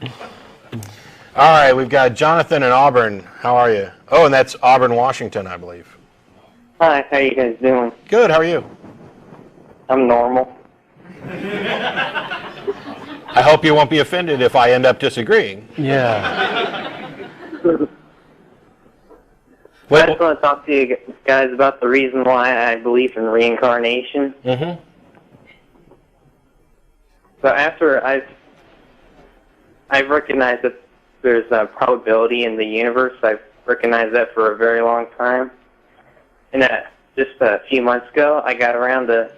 All right, we've got Jonathan in Auburn. How are you? Oh, and that's Auburn, Washington, I believe. Hi, how you guys doing? Good, how are you? I'm normal. I hope you won't be offended if I end up disagreeing. Yeah. I just want to talk to you guys about the reason why I believe in reincarnation. Mm-hmm. So after I've recognized that there's a probability in the universe, I've recognized that for a very long time. And just a few months ago, I got around to,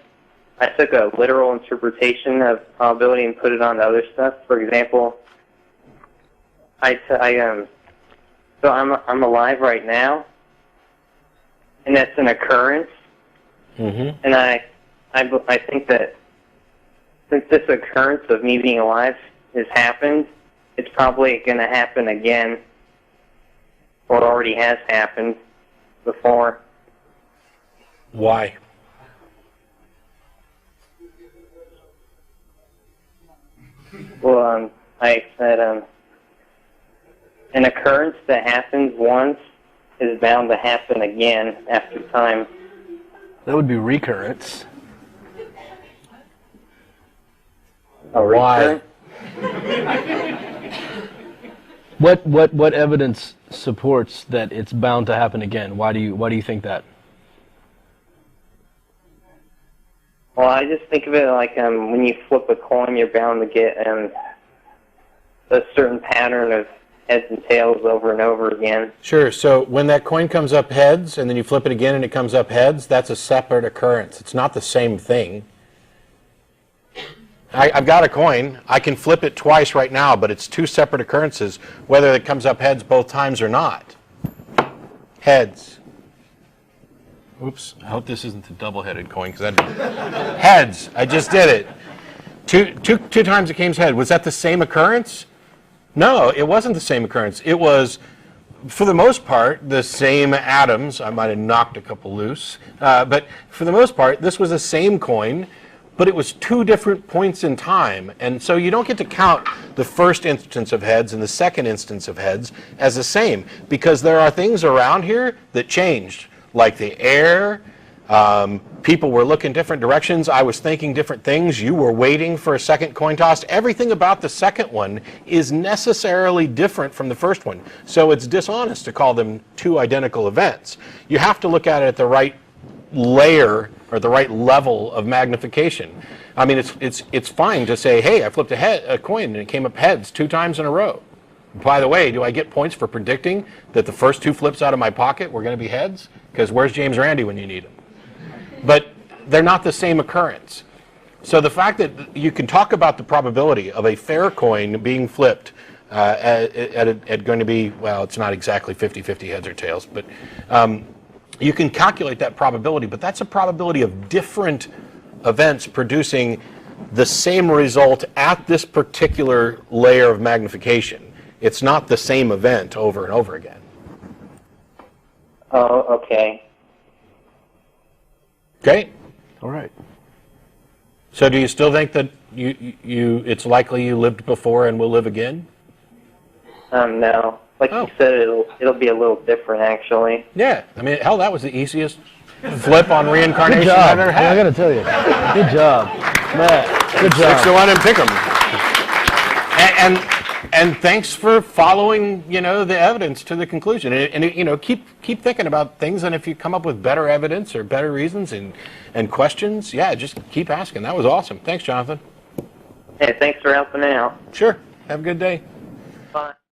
I took a literal interpretation of probability and put it on to other stuff. For example, so I'm alive right now, and that's an occurrence. Mm-hmm. And I think that since this occurrence of me being alive has happened, it's probably going to happen again, or it already has happened before. Why? Well, I said an occurrence that happens once is bound to happen again after time. That would be recurrence. Why? What evidence supports that it's bound to happen again? Why do you think that? Well, I just think of it like when you flip a coin, you're bound to get a certain pattern of heads and tails over and over again. Sure, so when that coin comes up heads and then you flip it again and it comes up heads, that's a separate occurrence. It's not the same thing. I've got a coin. I can flip it twice right now, but it's two separate occurrences, whether it comes up heads both times or not. Heads. Oops, I hope this isn't the double-headed coin, because heads, I just did it. Two times it came head. Was that the same occurrence? No, it wasn't the same occurrence. It was, for the most part, the same atoms. I might have knocked a couple loose, but for the most part, this was the same coin, but it was two different points in time. And so you don't get to count the first instance of heads and the second instance of heads as the same, because there are things around here that changed, like the air. People were looking different directions. I was thinking different things. You were waiting for a second coin toss. Everything about the second one is necessarily different from the first one. So it's dishonest to call them two identical events. You have to look at it at the right layer or the right level of magnification. I mean, it's fine to say, hey, I flipped a coin and it came up heads 2 times in a row. By the way, do I get points for predicting that the first 2 flips out of my pocket were going to be heads? Because where's James Randi when you need him? But they're not the same occurrence. So the fact that you can talk about the probability of a fair coin being flipped at going to be, well, it's not exactly 50-50 heads or tails, but you can calculate that probability, but that's a probability of different events producing the same result at this particular layer of magnification. It's not the same event over and over again. Oh, okay. Okay. All right. So do you still think that it's likely you lived before and will live again? No. Like you said, it'll be a little different, actually. Yeah. I mean, hell, that was the easiest flip on reincarnation Good job. I've ever had. I got to tell you. Good job. Matt, good job. 6 to 1 and pick 'em. And thanks for following, the evidence to the conclusion. And keep thinking about things, and if you come up with better evidence or better reasons and questions, yeah, just keep asking. That was awesome. Thanks, Jonathan. Hey, thanks for helping out. Sure. Have a good day. Bye.